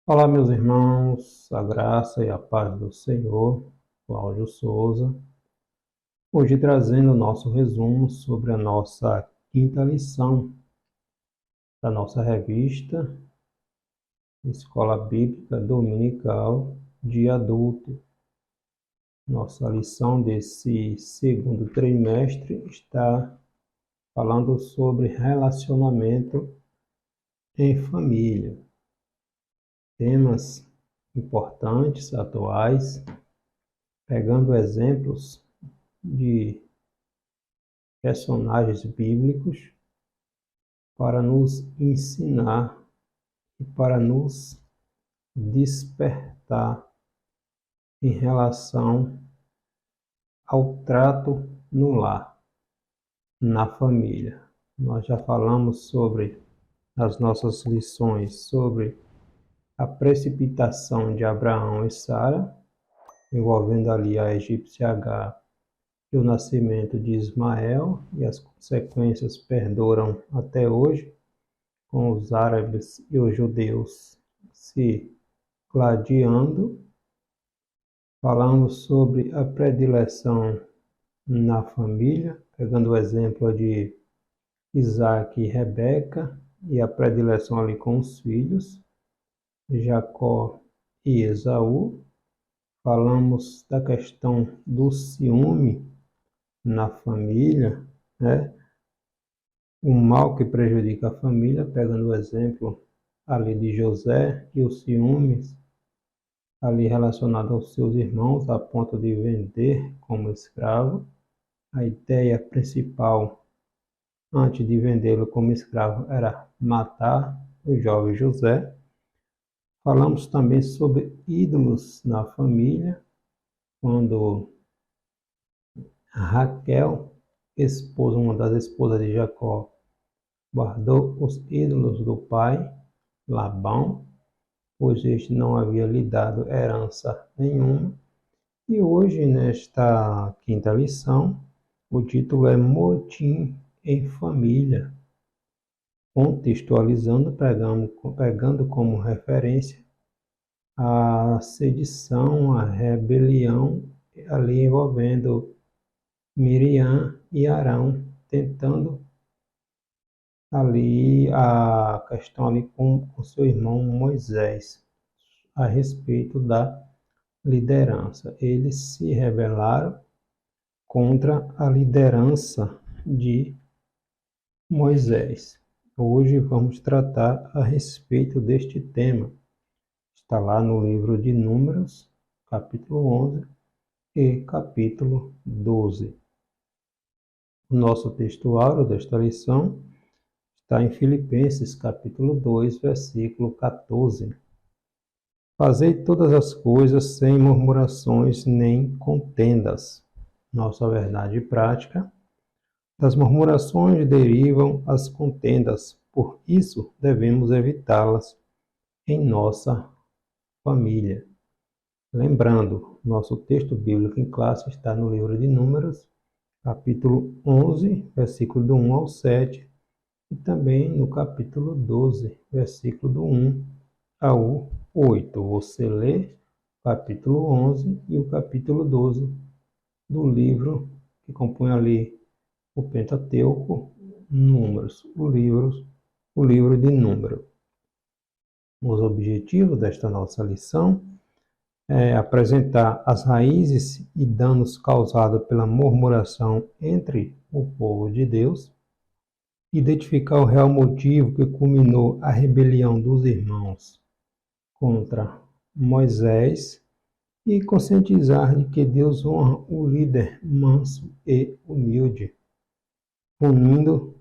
Olá, meus irmãos, a graça e a paz do Senhor, Cláudio Souza, hoje trazendo o nosso resumo sobre a nossa quinta lição da nossa revista Escola Bíblica Dominical de Adulto. Nossa lição desse segundo trimestre está falando sobre relacionamento em família. Temas importantes, atuais, pegando exemplos de personagens bíblicos para nos ensinar e para nos despertar em relação ao trato no lar, na família. Nós já falamos sobre as nossas lições sobre a precipitação de Abraão e Sara, envolvendo ali a egípcia Agar e o nascimento de Ismael, e as consequências perduram até hoje, com os árabes e os judeus se gladiando. Falamos sobre a predileção na família, pegando o exemplo de Isaac e Rebeca, e a predileção ali com os filhos, Jacó e Esaú. Falamos da questão do ciúme na família, né? O mal que prejudica a família, pegando o exemplo ali de José e os ciúmes ali relacionado aos seus irmãos, a ponto de vender como escravo. A ideia principal, antes de vendê-lo como escravo, era matar o jovem José. Falamos também sobre ídolos na família, quando Raquel, uma das esposas de Jacó, guardou os ídolos do pai, Labão, pois este não havia lhe dado herança nenhuma. E hoje, nesta quinta lição, o título é Motim em Família, contextualizando, pegando como referência a sedição, a rebelião, ali envolvendo Miriam e Arão, tentando ali a questão ali com seu irmão Moisés, a respeito da liderança. Eles se rebelaram contra a liderança de Moisés. Hoje vamos tratar a respeito deste tema. Está lá no livro de Números, capítulo 11 e capítulo 12. O nosso textuário desta lição está em Filipenses, capítulo 2, versículo 14. Fazei todas as coisas sem murmurações nem contendas. Nossa verdade prática. Das murmurações derivam as contendas, por isso devemos evitá-las em nossa família. Lembrando, nosso texto bíblico em classe está no livro de Números, capítulo 11, versículo do 1 ao 7, e também no capítulo 12, versículo do 1 ao 8. Você lê o capítulo 11 e o capítulo 12 do livro que compõe ali o Pentateuco, Números, o livro de Números. Os objetivos desta nossa lição é apresentar as raízes e danos causados pela murmuração entre o povo de Deus, identificar o real motivo que culminou a rebelião dos irmãos contra Moisés e conscientizar de que Deus honra o líder manso e humilde, punindo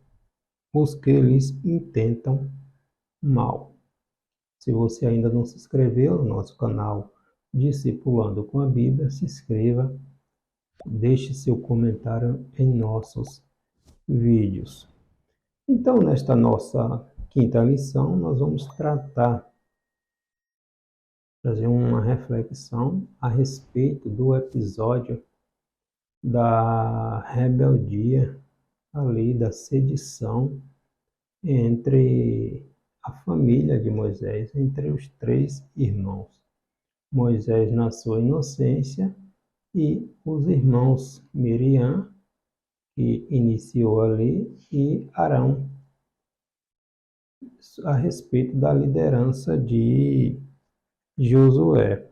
os que lhes intentam mal. Se você ainda não se inscreveu no nosso canal Discipulando com a Bíblia, se inscreva, deixe seu comentário em nossos vídeos. Então, nesta nossa quinta lição, nós vamos trazer uma reflexão a respeito do episódio da rebeldia, ali da sedição entre a família de Moisés entre os 3 irmãos. Moisés na sua inocência e os irmãos Miriam, que iniciou ali, e Arão, a respeito da liderança de Josué,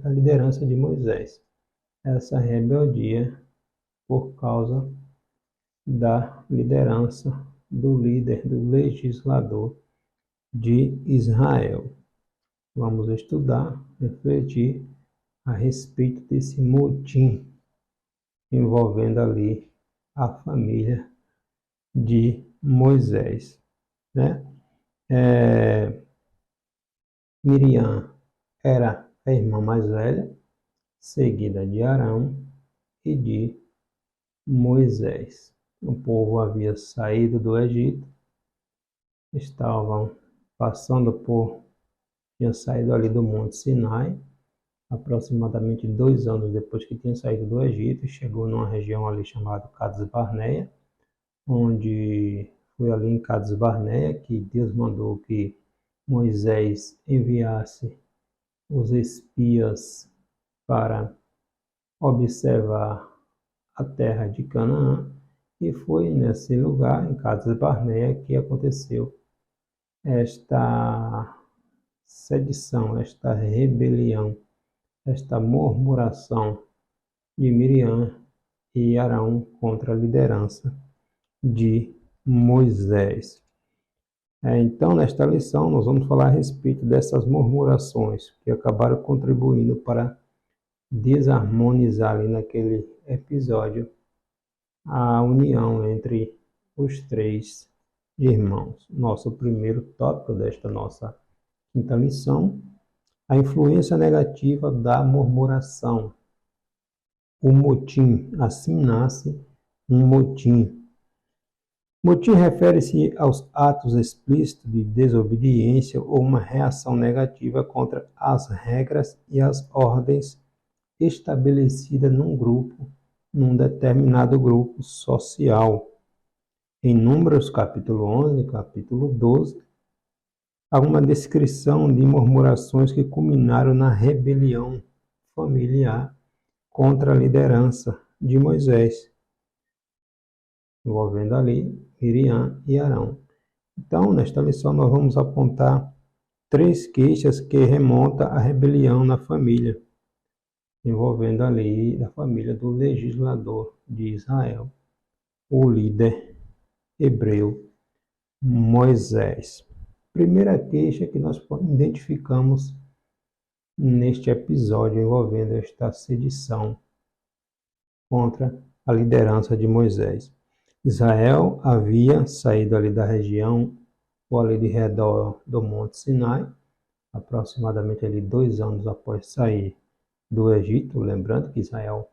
a liderança de Moisés, essa rebeldia por causa da liderança do líder, do legislador de Israel. Vamos estudar, refletir a respeito desse motim envolvendo ali a família de Moisés, né? Miriam era a irmã mais velha, seguida de Arão e de Moisés. O povo havia saído do Egito, estavam tinham saído ali do Monte Sinai, aproximadamente 2 anos depois que tinham saído do Egito, chegou numa região ali chamada Cades Barneia, onde foi ali em Cades Barneia que Deus mandou que Moisés enviasse os espias para observar a terra de Canaã, e foi nesse lugar, em Cades Barneia, que aconteceu esta sedição, esta rebelião, esta murmuração de Miriam e Arão contra a liderança de Moisés. Então, nesta lição, nós vamos falar a respeito dessas murmurações que acabaram contribuindo para desarmonizar ali naquele episódio a união entre os 3 irmãos. Nosso primeiro tópico desta nossa quinta lição, a influência negativa da murmuração. O motim, assim nasce um motim. Motim refere-se aos atos explícitos de desobediência ou uma reação negativa contra as regras e as ordens estabelecidas num determinado grupo social. Em Números capítulo 11, capítulo 12, há uma descrição de murmurações que culminaram na rebelião familiar contra a liderança de Moisés, envolvendo ali Miriam e Arão. Então, nesta lição, nós vamos apontar 3 queixas que remontam à rebelião na família, envolvendo ali a família do legislador de Israel, o líder hebreu Moisés. Primeira queixa que nós identificamos neste episódio envolvendo esta sedição contra a liderança de Moisés. Israel havia saído ali da região, ou ali de redor do Monte Sinai, aproximadamente ali 2 anos após sair do Egito, lembrando que Israel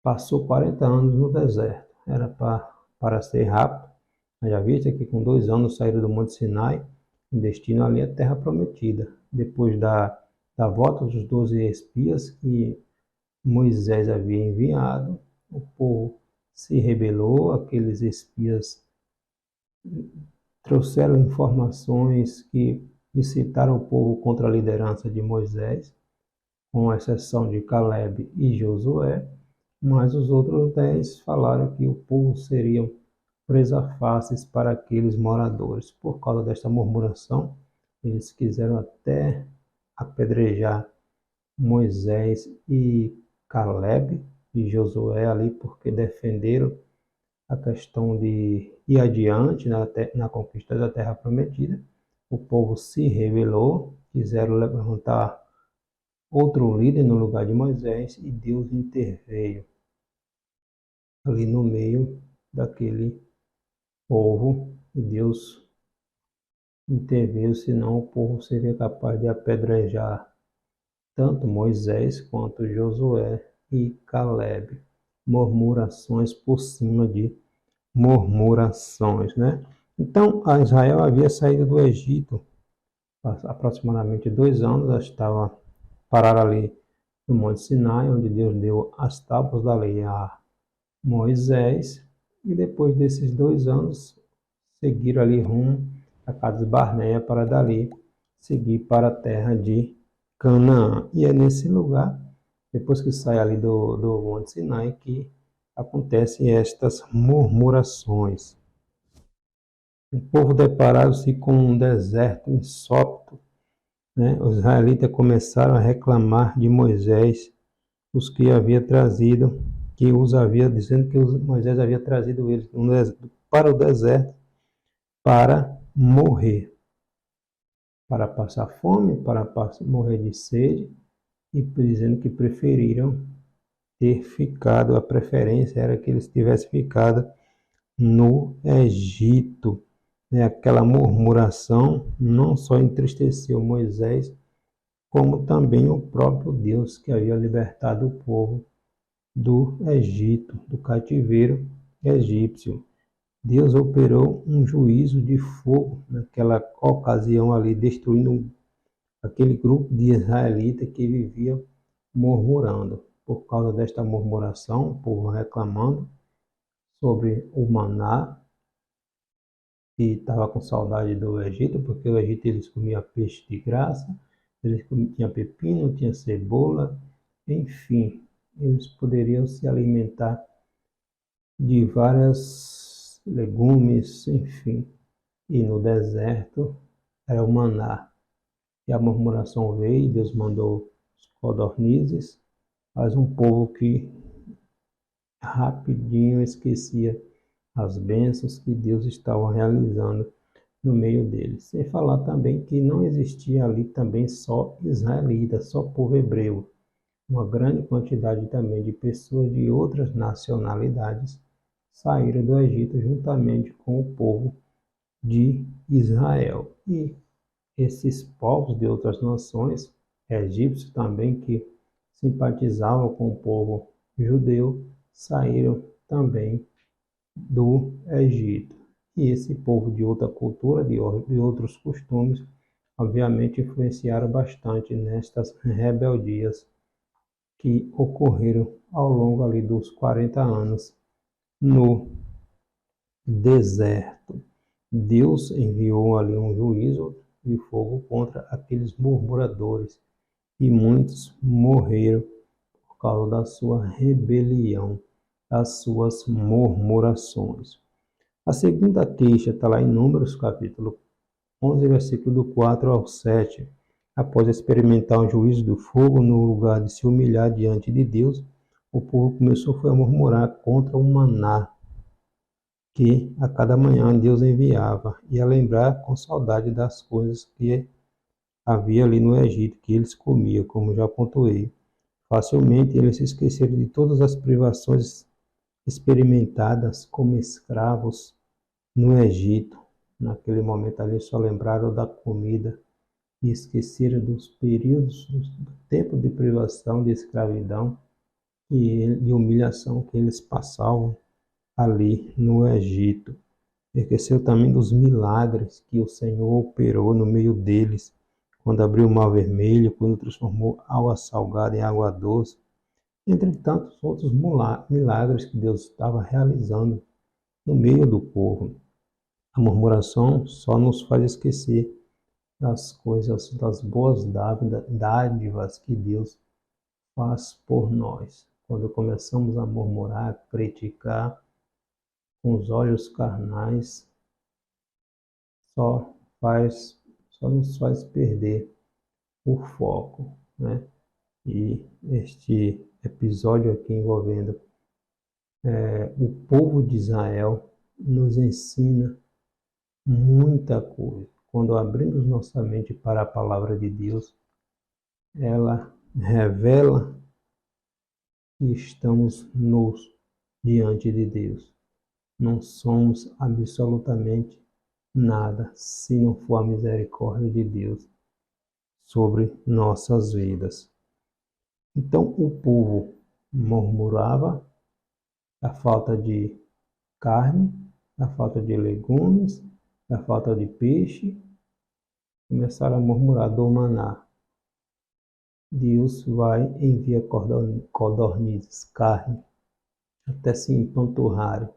passou 40 anos no deserto, era para ser rápido, já vista que com 2 anos saíram do Monte Sinai, em destino ali à Terra Prometida, depois da volta dos 12 espias que Moisés havia enviado, o povo se rebelou, aqueles espias trouxeram informações que incitaram o povo contra a liderança de Moisés, com exceção de Caleb e Josué, mas os outros 10 falaram que o povo seria presa fácil para aqueles moradores. Por causa desta murmuração, eles quiseram até apedrejar Moisés e Caleb e Josué ali, porque defenderam a questão de ir adiante na conquista da Terra Prometida. O povo se rebelou, quiseram levantar outro líder no lugar de Moisés, e Deus interveio ali no meio daquele povo, e Deus interveio, senão o povo seria capaz de apedrejar tanto Moisés quanto Josué e Caleb. Murmurações por cima de murmurações, né? Então, a Israel havia saído do Egito há aproximadamente 2 anos, estava parada ali no Monte Sinai, onde Deus deu as tábuas da lei a Moisés, e depois desses 2 anos seguiram ali rumo a Cades Barneia para dali seguir para a terra de Canaã. E é nesse lugar, depois que sai ali do Monte Sinai, que acontecem estas murmurações. O povo deparado-se com um deserto insólido, né? Os israelitas começaram a reclamar de Moisés, os que havia trazido, que os havia dizendo que Moisés havia trazido eles para o deserto para morrer, para passar fome, para morrer de sede, e dizendo que preferiram ter ficado, a preferência era que eles tivessem ficado no Egito. Aquela murmuração não só entristeceu Moisés, como também o próprio Deus que havia libertado o povo do Egito, do cativeiro egípcio. Deus operou um juízo de fogo naquela ocasião ali, destruindo aquele grupo de israelitas que vivia murmurando. Por causa desta murmuração, o povo reclamando sobre o maná, que estava com saudade do Egito, porque o Egito eles comiam peixe de graça, eles tinham pepino, tinha cebola, enfim, eles poderiam se alimentar de vários legumes, enfim, e no deserto era o maná. E a murmuração veio, e Deus mandou os codornizes, mas um povo que rapidinho esquecia as bênçãos que Deus estava realizando no meio deles. Sem falar também que não existia ali também só israelitas, só povo hebreu. Uma grande quantidade também de pessoas de outras nacionalidades saíram do Egito juntamente com o povo de Israel. E esses povos de outras nações, egípcios também, que simpatizavam com o povo judeu, saíram também do Egito. E esse povo de outra cultura, de outros costumes, obviamente influenciaram bastante nestas rebeldias que ocorreram ao longo ali dos 40 anos no deserto. Deus enviou ali um juízo de fogo contra aqueles murmuradores e muitos morreram por causa da sua rebelião, das suas murmurações. A segunda queixa está lá em Números, capítulo 11, versículo do 4 ao 7. Após experimentar o juízo do fogo, no lugar de se humilhar diante de Deus, o povo começou a murmurar contra o maná que a cada manhã Deus enviava, e a lembrar com saudade das coisas que havia ali no Egito, que eles comiam, como já pontuei. Facilmente eles se esqueceram de todas as privações experimentadas como escravos no Egito. Naquele momento ali só lembraram da comida e esqueceram dos períodos, do tempo de privação, de escravidão e de humilhação que eles passavam ali no Egito. Esqueceu também dos milagres que o Senhor operou no meio deles, quando abriu o mar vermelho, quando transformou água salgada em água doce, entre tantos outros milagres que Deus estava realizando no meio do povo. A murmuração só nos faz esquecer das coisas, das boas dádivas que Deus faz por nós. Quando começamos a murmurar, a criticar com os olhos carnais, só nos faz perder o foco, né? E este episódio aqui envolvendo o povo de Israel nos ensina muita coisa. Quando abrimos nossa mente para a palavra de Deus, ela revela que estamos nus diante de Deus. Não somos absolutamente nada se não for a misericórdia de Deus sobre nossas vidas. Então o povo murmurava a falta de carne, a falta de legumes, a falta de peixe, começaram a murmurar do maná. Deus vai enviar codornizes, carne, até se empanturrarem.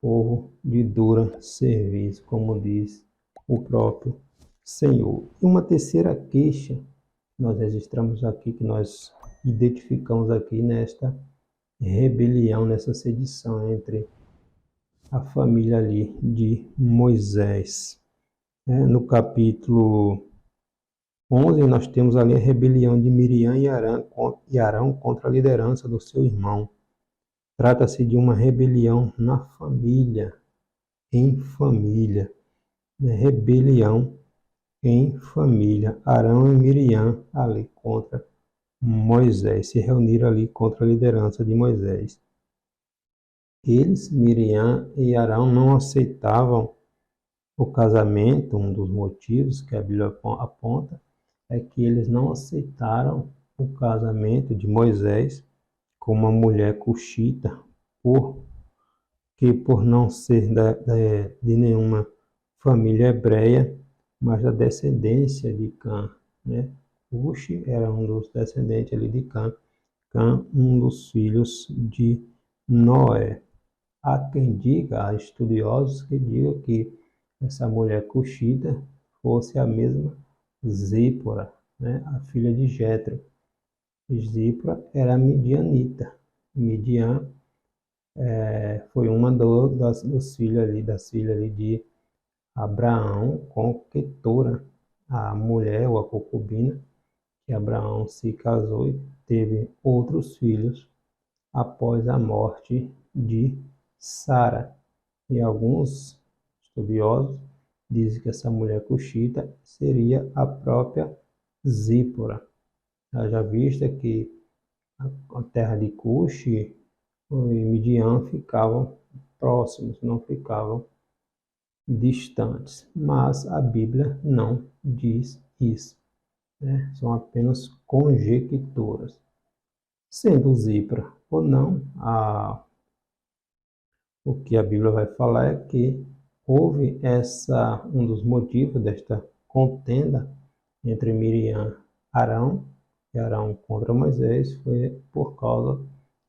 povo de dura serviço, como diz o próprio Senhor. E uma terceira queixa que nós registramos aqui, que nós identificamos aqui nesta rebelião, nessa sedição entre a família ali de Moisés. No capítulo 11, nós temos ali a rebelião de Miriam e Arão contra a liderança do seu irmão. Trata-se de uma rebelião na família, em família. Rebelião em família. Arão e Miriam ali contra Moisés, se reuniram ali contra a liderança de Moisés. Eles, Miriam e Arão, não aceitavam o casamento. Um dos motivos que a Bíblia aponta é que eles não aceitaram o casamento de Moisés com uma mulher cuxita, por não ser de nenhuma família hebreia, mas da descendência de Cã, né? Cuxi era um dos descendentes ali de Cã, Cã, um dos filhos de Noé. Há quem diga, há estudiosos que digam que essa mulher cuxita fosse a mesma Zípora, né? A filha de Jetro. Zípora era midianita. Midian foi uma dos filhos ali, das filhas ali de Abraão com Quetura, a mulher ou a concubina, que Abraão se casou e teve outros filhos após a morte de Sara. E alguns estudiosos dizem que essa mulher cuxita seria a própria Zípora. Haja vista que a terra de Cuxi e Midian ficavam próximos, não ficavam distantes. Mas a Bíblia não diz isso, né? São apenas conjecturas. Sendo Zípora ou não, o que a Bíblia vai falar é que houve um dos motivos desta contenda entre Miriam e Arão, e Arão contra Moisés, foi por causa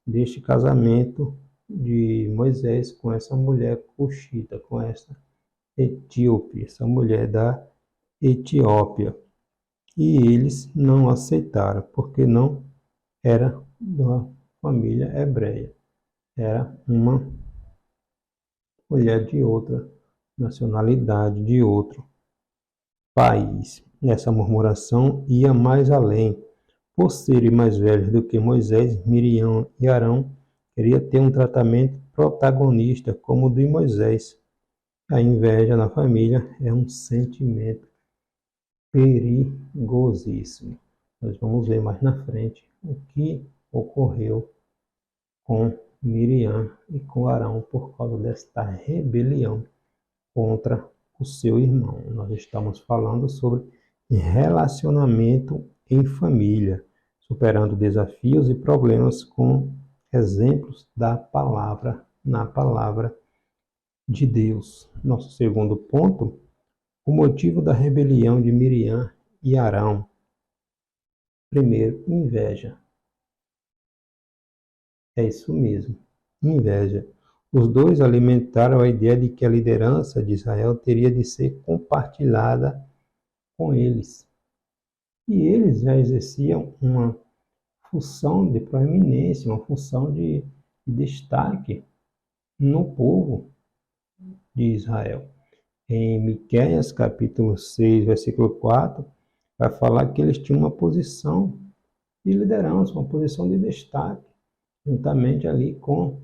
deste casamento de Moisés com essa mulher cuxita, com essa etíope, essa mulher da Etiópia. E eles não aceitaram, porque não era da família hebreia, era uma mulher de outra nacionalidade, de outro país. Essa murmuração ia mais além. Por serem mais velhos do que Moisés, Miriam e Arão queria ter um tratamento protagonista como o de Moisés. A inveja na família é um sentimento perigosíssimo. Nós vamos ver mais na frente o que ocorreu com Miriam e com Arão por causa desta rebelião contra o seu irmão. Nós estamos falando sobre relacionamento em família, superando desafios e problemas com exemplos da palavra, na palavra de Deus. Nosso segundo ponto, o motivo da rebelião de Miriam e Arão. Primeiro, inveja. É isso mesmo, inveja. Os dois alimentaram a ideia de que a liderança de Israel teria de ser compartilhada com eles. E eles já exerciam uma função de proeminência, uma função de destaque no povo de Israel. Em Miqueias, capítulo 6, versículo 4, vai falar que eles tinham uma posição de liderança, uma posição de destaque, juntamente ali com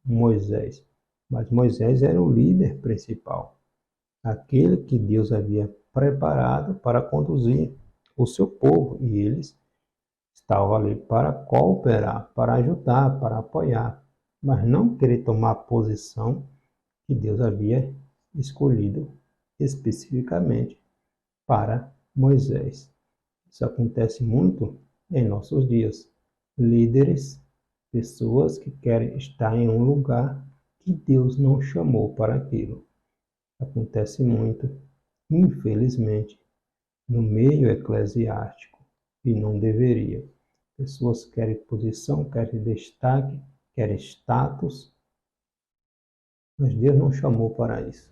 Moisés. Mas Moisés era o líder principal, aquele que Deus havia preparado para conduzir o seu povo, e eles estavam ali para cooperar, para ajudar, para apoiar, mas não querer tomar a posição que Deus havia escolhido especificamente para Moisés. Isso acontece muito em nossos dias. Líderes, pessoas que querem estar em um lugar que Deus não chamou para aquilo. Acontece muito, infelizmente, no meio eclesiástico, e não deveria. Pessoas querem posição, querem destaque, querem status, Mas Deus não chamou para isso.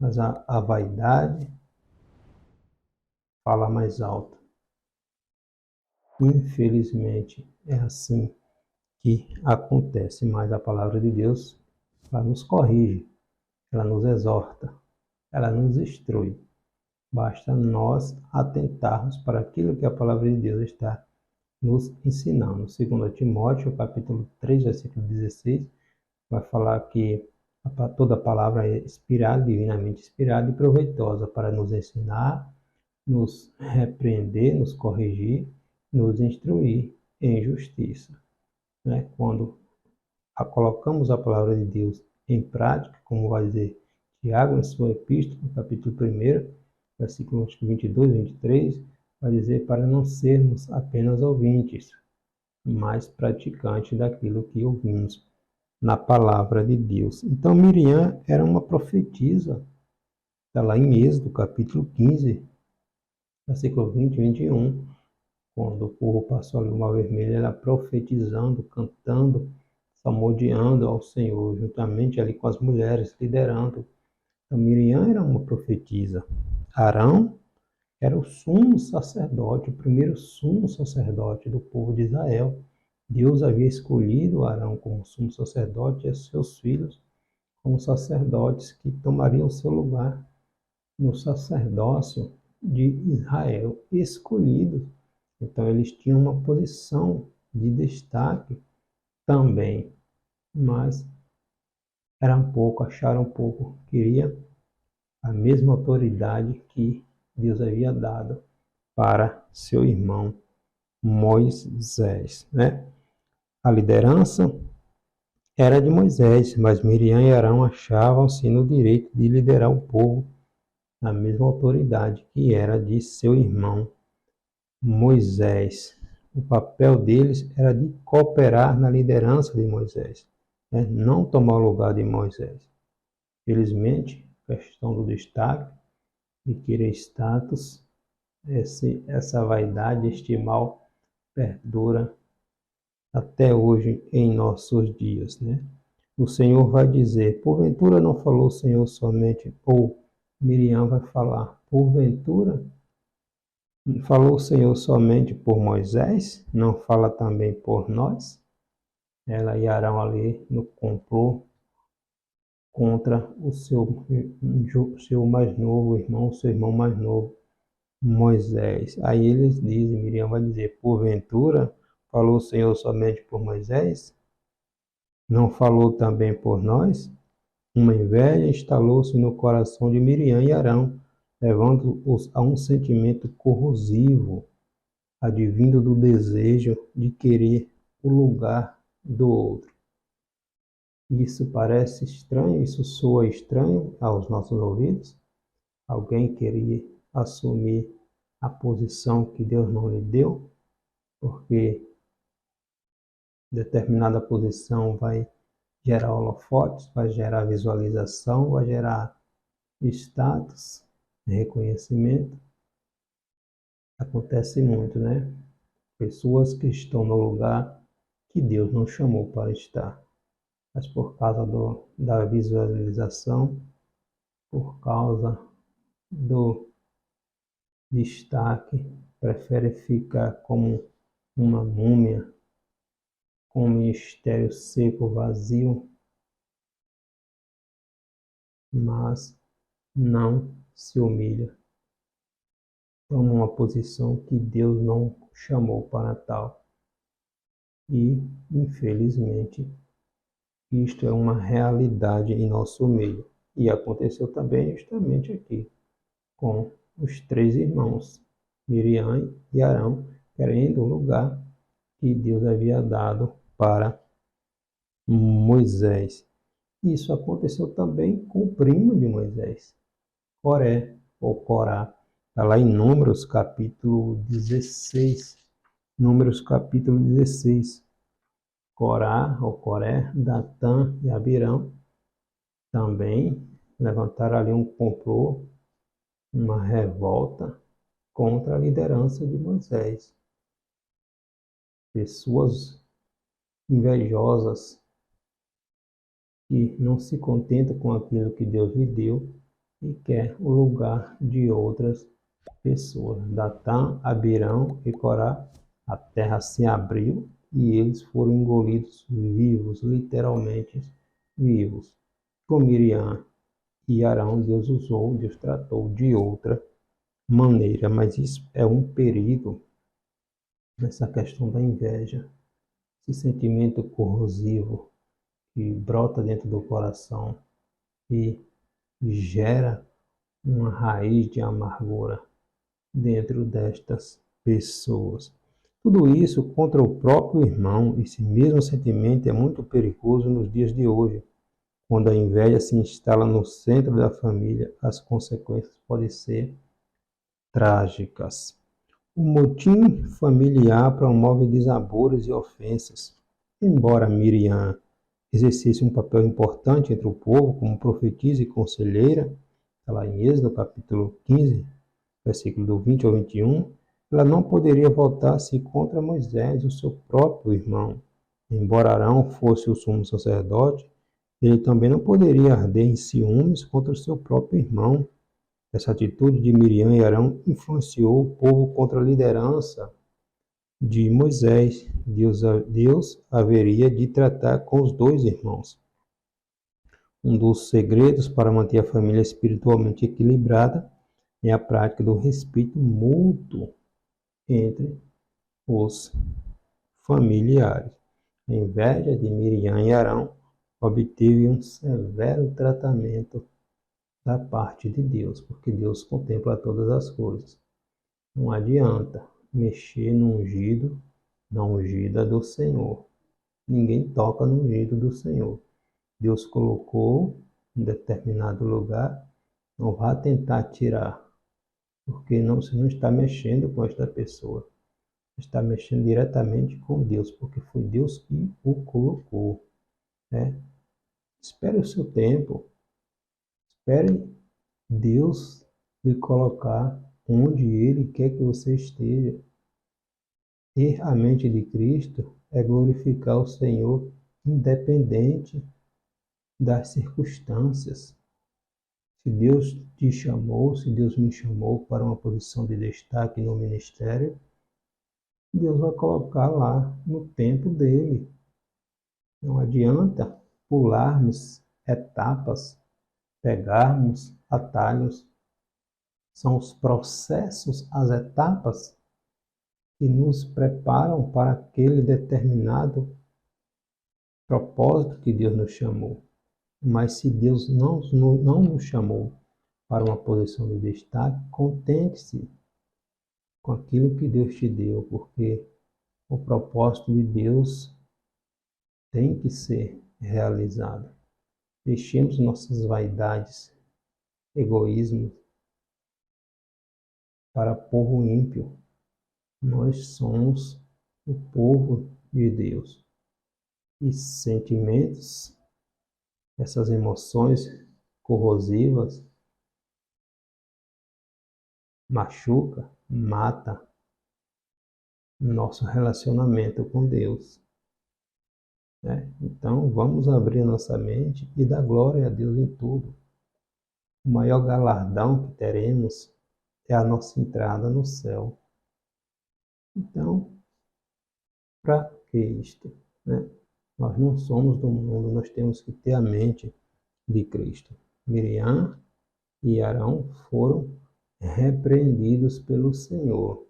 Mas a vaidade fala mais alto. Infelizmente, é assim que acontece, mas a palavra de Deus, ela nos corrige, ela nos exorta, ela nos instrui. Basta nós atentarmos para aquilo que a palavra de Deus está nos ensinando. Segundo Timóteo, capítulo 3, versículo 16, vai falar que toda palavra é inspirada, divinamente inspirada e proveitosa para nos ensinar, nos repreender, nos corrigir, nos instruir em justiça. Né? Quando colocamos a palavra de Deus em prática, como vai dizer Tiago em sua epístola, no capítulo 1, versículos 22 e 23, vai dizer para não sermos apenas ouvintes, mas praticantes daquilo que ouvimos na palavra de Deus. Então Miriam era uma profetisa, está lá em Êxodo, capítulo 15, versículo 20 e 21, quando o povo passou ali o mar vermelho, ela profetizando, cantando, salmodiando ao Senhor, juntamente ali com as mulheres, liderando. Então, Miriam era uma profetisa. Arão era o sumo sacerdote, o primeiro sumo sacerdote do povo de Israel. Deus havia escolhido Arão como sumo sacerdote e seus filhos como sacerdotes que tomariam seu lugar no sacerdócio de Israel, escolhidos. Então, eles tinham uma posição de destaque também, mas acharam pouco, queria a mesma autoridade que Deus havia dado para seu irmão Moisés, né? A liderança era de Moisés, mas Miriam e Arão achavam-se no direito de liderar o povo na mesma autoridade que era de seu irmão Moisés. O papel deles era de cooperar na liderança de Moisés, né? Não tomar o lugar de Moisés. Felizmente, a questão do destaque, de querer status, essa vaidade, este mal perdura até hoje em nossos dias, né? O Senhor vai dizer, porventura não falou o Senhor somente, ou Miriam vai falar, porventura falou o Senhor somente por Moisés, não fala também por nós? Ela e Arão ali no complô contra o seu mais novo irmão, o seu irmão mais novo, Moisés. Aí eles dizem, Miriam vai dizer, porventura falou o Senhor somente por Moisés? Não falou também por nós? Uma inveja instalou-se no coração de Miriam e Arão, levando-os a um sentimento corrosivo, advindo do desejo de querer o lugar do outro. Isso parece estranho, isso soa estranho aos nossos ouvidos? Alguém queria assumir a posição que Deus não lhe deu, porque determinada posição vai gerar holofotes, vai gerar visualização, vai gerar status, reconhecimento. Acontece muito, né? Pessoas que estão no lugar que Deus não chamou para estar, mas por causa da visualização, por causa do destaque, prefere ficar como uma múmia, com um ministério seco, vazio, mas não se humilha. Toma uma posição que Deus não chamou para tal. E, infelizmente, isto é uma realidade em nosso meio. E aconteceu também justamente aqui, com os três irmãos, Miriam e Arão, querendo o lugar que Deus havia dado para Moisés. Isso aconteceu também com o primo de Moisés, Coré, ou Corá. Está lá em Números capítulo 16. Números capítulo 16. Corá, ou Coré, Datã e Abirão também levantaram ali um complô, uma revolta contra a liderança de Moisés. Pessoas invejosas que não se contenta com aquilo que Deus lhe deu e quer o lugar de outras pessoas. Datã, Abirão e Corá, a terra se abriu e eles foram engolidos vivos, literalmente vivos. Com Miriam e Arão, Deus tratou de outra maneira, mas isso é um perigo nessa questão da inveja, esse sentimento corrosivo que brota dentro do coração e gera uma raiz de amargura dentro destas pessoas. Tudo isso contra o próprio irmão, esse mesmo sentimento é muito perigoso nos dias de hoje. Quando a inveja se instala no centro da família, as consequências podem ser trágicas. O motim familiar promove desabores e ofensas. Embora Miriam exercesse um papel importante entre o povo como profetisa e conselheira, está lá em Êxodo capítulo 15, versículo do 20 ao 21, ela não poderia voltar-se contra Moisés, o seu próprio irmão. Embora Arão fosse o sumo sacerdote, ele também não poderia arder em ciúmes contra o seu próprio irmão. Essa atitude de Miriam e Arão influenciou o povo contra a liderança de Moisés. Deus haveria de tratar com os dois irmãos. Um dos segredos para manter a família espiritualmente equilibrada é a prática do respeito mútuo entre os familiares. A inveja de Miriam e Arão obteve um severo tratamento da parte de Deus, porque Deus contempla todas as coisas. Não adianta mexer no ungido, na ungida do Senhor. Ninguém toca no ungido do Senhor. Deus colocou em determinado lugar, não vá tentar tirar, porque você não está mexendo com esta pessoa. Está mexendo diretamente com Deus, porque foi Deus que o colocou. Né? Espere o seu tempo. Espere Deus lhe colocar onde Ele quer que você esteja. Ter a mente de Cristo é glorificar o Senhor independente das circunstâncias. Se Deus te chamou, se Deus me chamou para uma posição de destaque no ministério, Deus vai colocar lá no tempo dele. Não adianta pularmos etapas, pegarmos atalhos. São os processos, as etapas que nos preparam para aquele determinado propósito que Deus nos chamou. Mas se Deus não nos chamou para uma posição de destaque, contente-se com aquilo que Deus te deu, porque o propósito de Deus tem que ser realizado. Deixemos nossas vaidades, egoísmo para povo ímpio. Nós somos o povo de Deus. E sentimentos, essas emoções corrosivas, machuca, mata nosso relacionamento com Deus. Né? Então, vamos abrir nossa mente e dar glória a Deus em tudo. O maior galardão que teremos é a nossa entrada no céu. Então, para que isto? Né? Nós não somos do mundo, nós temos que ter a mente de Cristo. Miriam e Arão foram repreendidos pelo Senhor.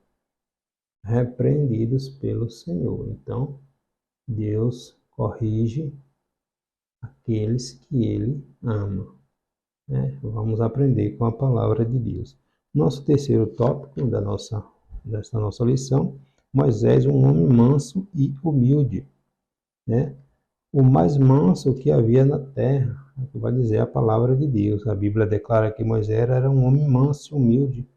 Repreendidos pelo Senhor. Então, Deus corrige aqueles que Ele ama. Né? Vamos aprender com a palavra de Deus. Nosso terceiro tópico desta nossa lição, Moisés, um homem manso e humilde. Né? O mais manso que havia na terra, vai dizer a palavra de Deus. A Bíblia declara que Moisés era um homem manso e humilde.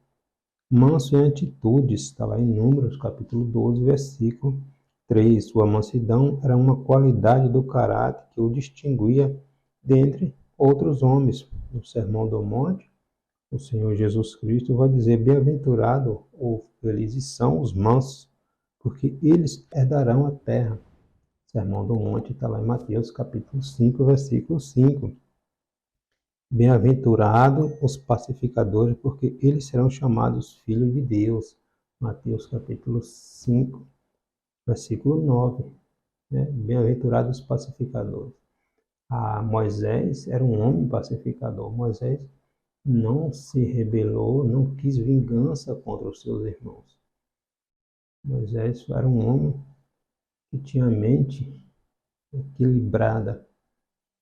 Manso em atitudes, está lá em Números, capítulo 12, versículo 3. Sua mansidão era uma qualidade do caráter que o distinguia dentre outros homens. No Sermão do Monte, o Senhor Jesus Cristo vai dizer: bem-aventurado ou felizes são os mansos, porque eles herdarão a terra. Sermão do Monte está lá em Mateus capítulo 5, versículo 5. Bem-aventurados os pacificadores, porque eles serão chamados filhos de Deus. Mateus capítulo 5, versículo 9. Né? Bem-aventurados os pacificadores. Moisés era um homem pacificador. Moisés não se rebelou, não quis vingança contra os seus irmãos. Moisés era um homem que tinha a mente equilibrada,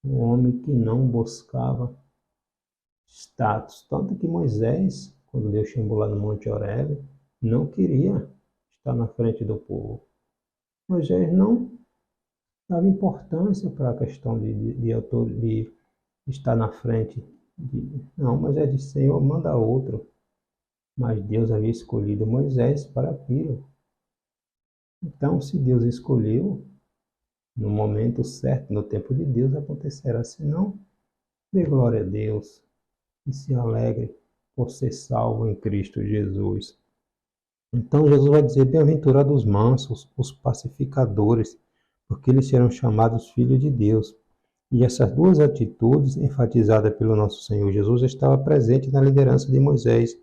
um homem que não buscava status. Tanto que Moisés, quando Deus chamou lá no Monte Horebe, não queria estar na frente do povo. Moisés não dava importância para a questão de estar na frente. Não, Moisés disse, Senhor, manda outro. Mas Deus havia escolhido Moisés para aquilo. Então, se Deus escolheu, no momento certo, no tempo de Deus, acontecerá. Se não, dê glória a Deus e se alegre por ser salvo em Cristo Jesus. Então, Jesus vai dizer, bem-aventurados os mansos, os pacificadores, porque eles serão chamados filhos de Deus. E essas duas atitudes, enfatizadas pelo nosso Senhor Jesus, estava presente na liderança de Moisés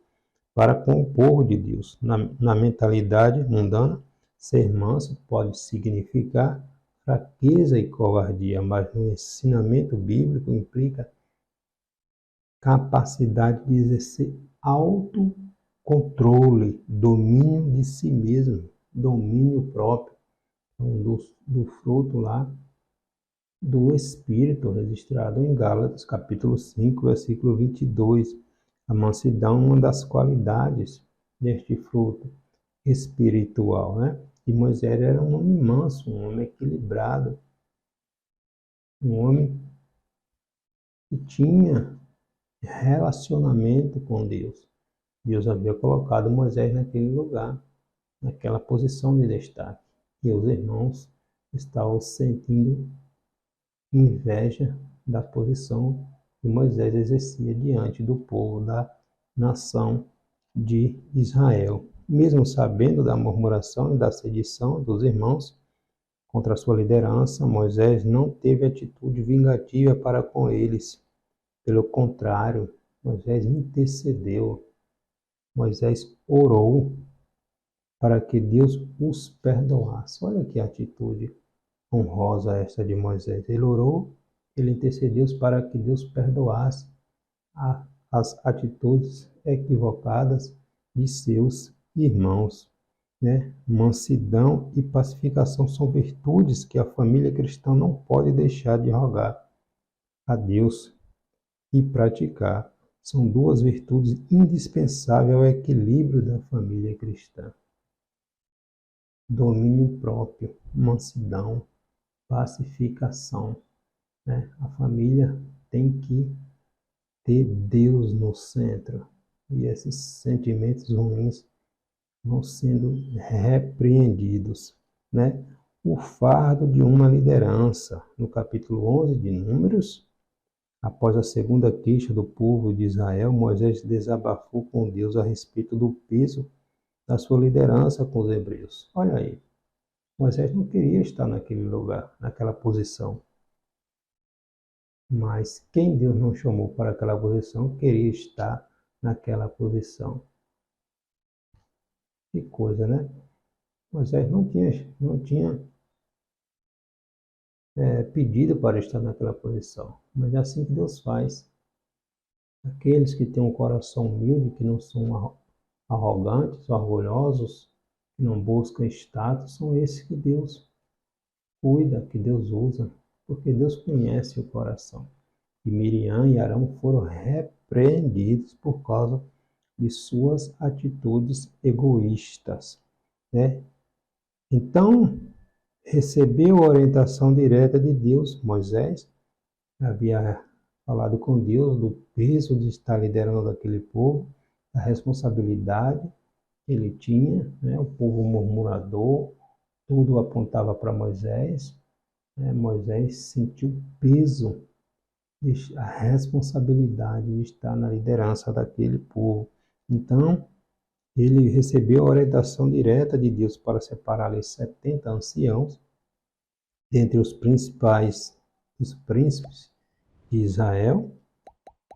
para com o povo de Deus. Na mentalidade mundana, ser manso pode significar fraqueza e covardia, mas no ensinamento bíblico implica capacidade de exercer autocontrole, domínio de si mesmo, domínio próprio. Então, do fruto lá do Espírito, registrado em Gálatas, capítulo 5, versículo 22. A mansidão é uma das qualidades deste fruto espiritual, né? E Moisés era um homem manso, um homem equilibrado, um homem que tinha relacionamento com Deus. Deus havia colocado Moisés naquele lugar, naquela posição de destaque. E os irmãos estavam sentindo inveja da posição que Moisés exercia diante do povo da nação de Israel. Mesmo sabendo da murmuração e da sedição dos irmãos contra a sua liderança, Moisés não teve atitude vingativa para com eles. Pelo contrário, Moisés intercedeu. Moisés orou para que Deus os perdoasse. Olha que atitude honrosa essa de Moisés. Ele orou, ele intercedeu para que Deus perdoasse as atitudes equivocadas de seus irmãos. Né? Mansidão e pacificação são virtudes que a família cristã não pode deixar de rogar a Deus e praticar. São duas virtudes indispensáveis ao equilíbrio da família cristã. Domínio próprio, mansidão, pacificação. Né? A família tem que ter Deus no centro. E esses sentimentos ruins vão sendo repreendidos. Né? O fardo de uma liderança. No capítulo 11 de Números, após a segunda queixa do povo de Israel, Moisés desabafou com Deus a respeito do peso da sua liderança com os hebreus. Olha aí, Moisés não queria estar naquele lugar, naquela posição. Mas quem Deus não chamou para aquela posição, queria estar naquela posição. Que coisa, né? Moisés não tinha pedido para estar naquela posição. Mas é assim que Deus faz. Aqueles que têm um coração humilde, que não são arrogantes, orgulhosos, que não buscam status, são esses que Deus cuida, que Deus usa, porque Deus conhece o coração. E Miriam e Arão foram repreendidos por causa de suas atitudes egoístas. Né? Então, recebeu a orientação direta de Deus. Moisés havia falado com Deus do peso de estar liderando aquele povo, da responsabilidade que ele tinha, né? O povo murmurador, tudo apontava para Moisés. Né? Moisés sentiu o peso, a responsabilidade de estar na liderança daquele povo. Então, ele recebeu a orientação direta de Deus para separar ali 70 anciãos dentre os principais os príncipes de Israel,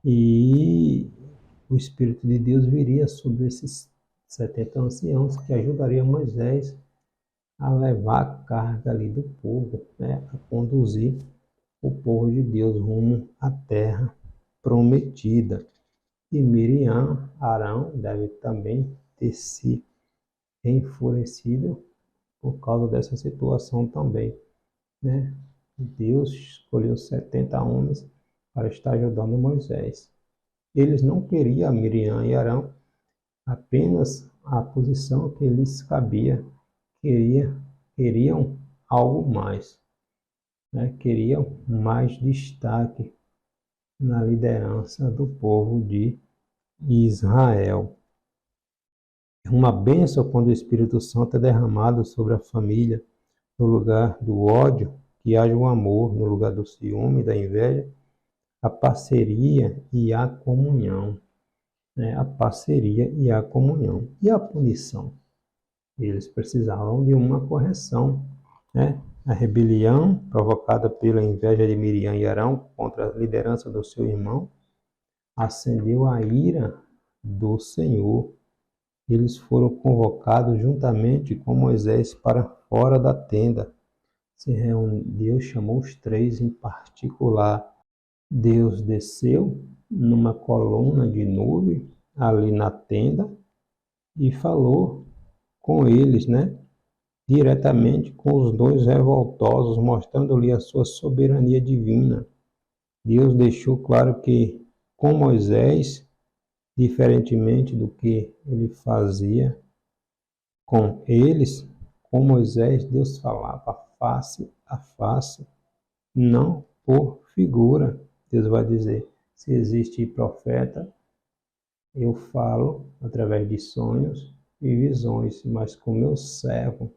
e o Espírito de Deus viria sobre esses 70 anciãos que ajudariam Moisés a levar a carga ali do povo, né, a conduzir o povo de Deus rumo à terra prometida. E Miriam, Arão, deve também ter se enfurecido por causa dessa situação também, né? Deus escolheu 70 homens para estar ajudando Moisés. Eles não queriam Miriam e Arão apenas a posição que lhes cabia, queriam algo mais, né? Queriam mais destaque na liderança do povo de Israel. É uma bênção quando o Espírito Santo é derramado sobre a família, no lugar do ódio, que haja o amor, no lugar do ciúme, da inveja, a parceria e a comunhão, né? A parceria e a comunhão. E a punição? Eles precisavam de uma correção, né? A rebelião provocada pela inveja de Miriam e Arão contra a liderança do seu irmão acendeu a ira do Senhor. Eles foram convocados juntamente com Moisés para fora da tenda. Deus chamou os três em particular. Deus desceu numa coluna de nuvem ali na tenda e falou com eles, né? Diretamente com os dois revoltosos, mostrando-lhe a sua soberania divina. Deus deixou claro que com Moisés, diferentemente do que ele fazia com eles, com Moisés, Deus falava face a face, não por figura. Deus vai dizer, se existe profeta, eu falo através de sonhos e visões, mas com meu servo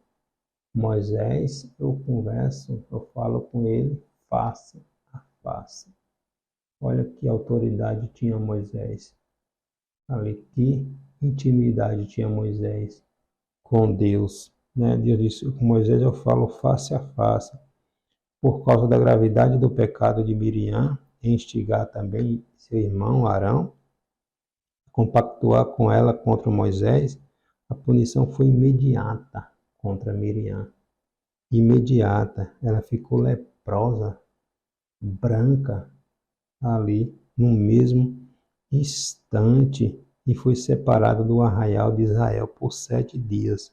Moisés, eu converso, eu falo com ele face a face. Olha que autoridade tinha Moisés. Ali, que intimidade tinha Moisés com Deus, né? Deus disse, com Moisés eu falo face a face. Por causa da gravidade do pecado de Miriam, em instigar também seu irmão Arão, compactuar com ela contra Moisés, a punição foi imediata contra Miriam. Imediata, ela ficou leprosa, branca, ali no mesmo instante, e foi separada do arraial de Israel por 7 dias.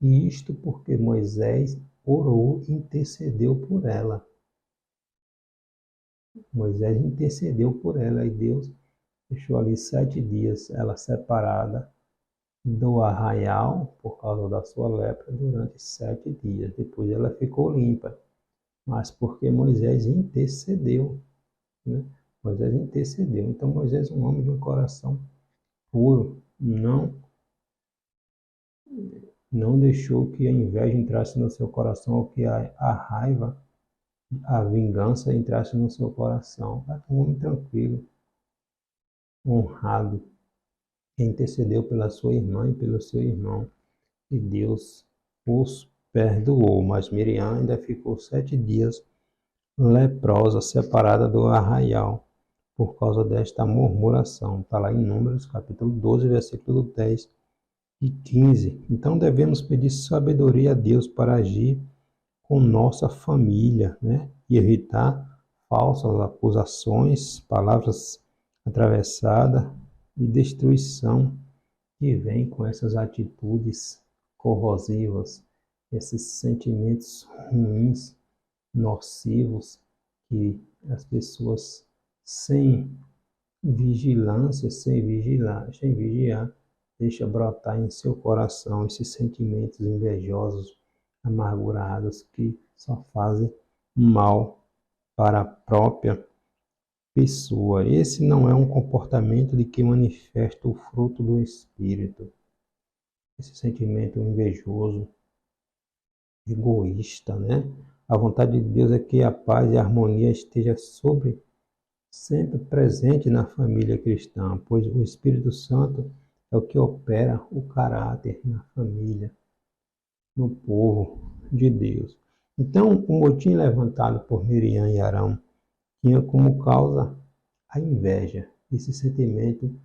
E isto porque Moisés orou e intercedeu por ela. Moisés intercedeu por ela e Deus deixou ali 7 dias ela separada do arraial por causa da sua lepra durante 7 dias. Depois ela ficou limpa, mas porque Moisés intercedeu, né? Moisés intercedeu. Então Moisés é um homem de um coração puro, não deixou que a inveja entrasse no seu coração ou que a raiva, a vingança entrasse no seu coração. Era um homem tranquilo, honrado, que intercedeu pela sua irmã e pelo seu irmão. E Deus os perdoou. Mas Miriam ainda ficou 7 dias leprosa, separada do arraial, por causa desta murmuração. Está lá em Números, capítulo 12, versículo 10 e 15. Então devemos pedir sabedoria a Deus para agir com nossa família, né? E evitar falsas acusações, palavras atravessadas e destruição que vem com essas atitudes corrosivas, esses sentimentos ruins, nocivos, que as pessoas sem vigilância, sem vigiar, deixa brotar em seu coração esses sentimentos invejosos, amargurados, que só fazem mal para a própria pessoa. Esse não é um comportamento de quem manifesta o fruto do Espírito. Esse sentimento invejoso, egoísta, né? A vontade de Deus é que a paz e a harmonia esteja sempre presente na família cristã, pois o Espírito Santo é o que opera o caráter na família, no povo de Deus. Então, o motim levantado por Miriam e Arão tinha como causa a inveja, esse sentimento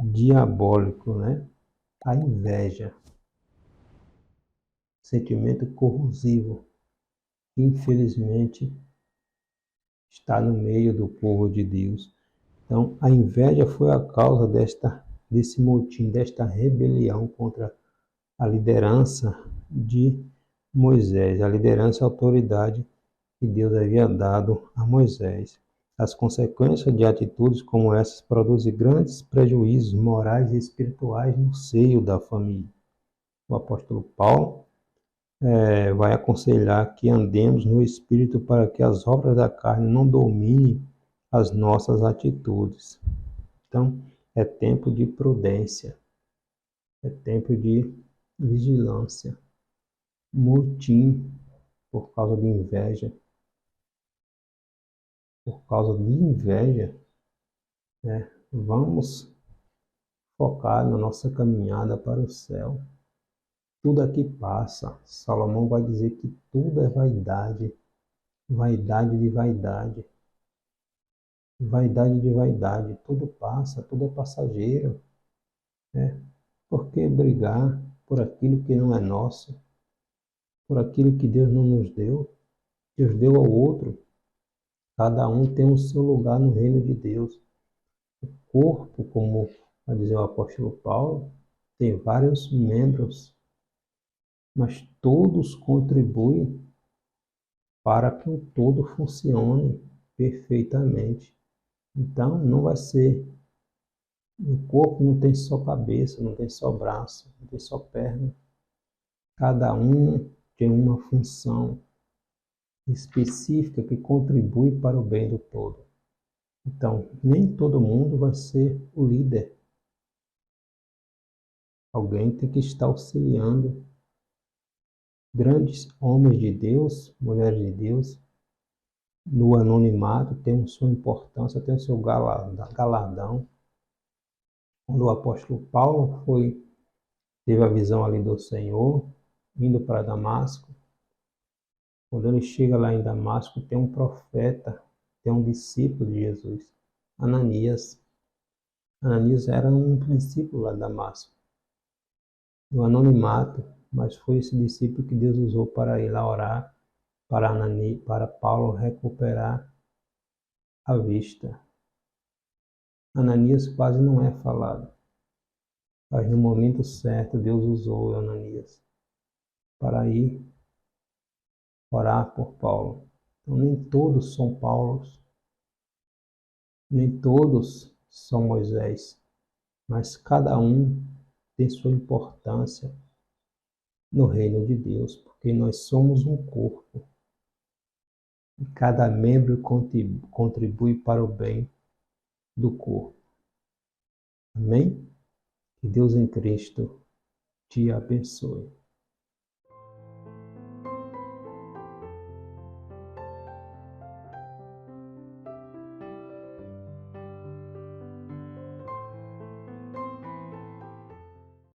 diabólico, né? A inveja, sentimento corrosivo, que infelizmente está no meio do povo de Deus. Então, a inveja foi a causa desse motim, desta rebelião contra a liderança de Moisés, a liderança e a autoridade que Deus havia dado a Moisés. As consequências de atitudes como essas produzem grandes prejuízos morais e espirituais no seio da família. O apóstolo Paulo vai aconselhar que andemos no Espírito para que as obras da carne não dominem as nossas atitudes. Então, é tempo de prudência, é tempo de vigilância, motim por causa de inveja, né? Vamos focar na nossa caminhada para o céu. Tudo aqui passa. Salomão vai dizer que tudo é vaidade, vaidade de vaidade, vaidade de vaidade. Tudo passa, tudo é passageiro, né? Por que brigar por aquilo que não é nosso, por aquilo que Deus não nos deu? Deus deu ao outro. Cada um tem o seu lugar no reino de Deus. O corpo, como vai dizer o apóstolo Paulo, tem vários membros, mas todos contribuem para que o todo funcione perfeitamente. Então, não vai ser. O corpo não tem só cabeça, não tem só braço, não tem só perna. Cada um tem uma função específica que contribui para o bem do todo. Então, nem todo mundo vai ser o líder. Alguém tem que estar auxiliando. Grandes homens de Deus, mulheres de Deus, no anonimato, tem sua importância, tem o seu galardão. Quando o apóstolo Paulo teve a visão ali do Senhor, indo para Damasco, quando ele chega lá em Damasco, tem um profeta, tem um discípulo de Jesus, Ananias. Ananias era um discípulo lá de Damasco, no anonimato, mas foi esse discípulo que Deus usou para ir lá orar para Paulo recuperar a vista. Ananias quase não é falado, mas no momento certo Deus usou Ananias para ir orar por Paulo. Então nem todos são Paulos, nem todos são Moisés, mas cada um tem sua importância no reino de Deus, porque nós somos um corpo. E cada membro contribui para o bem do corpo. Amém? Que Deus em Cristo te abençoe.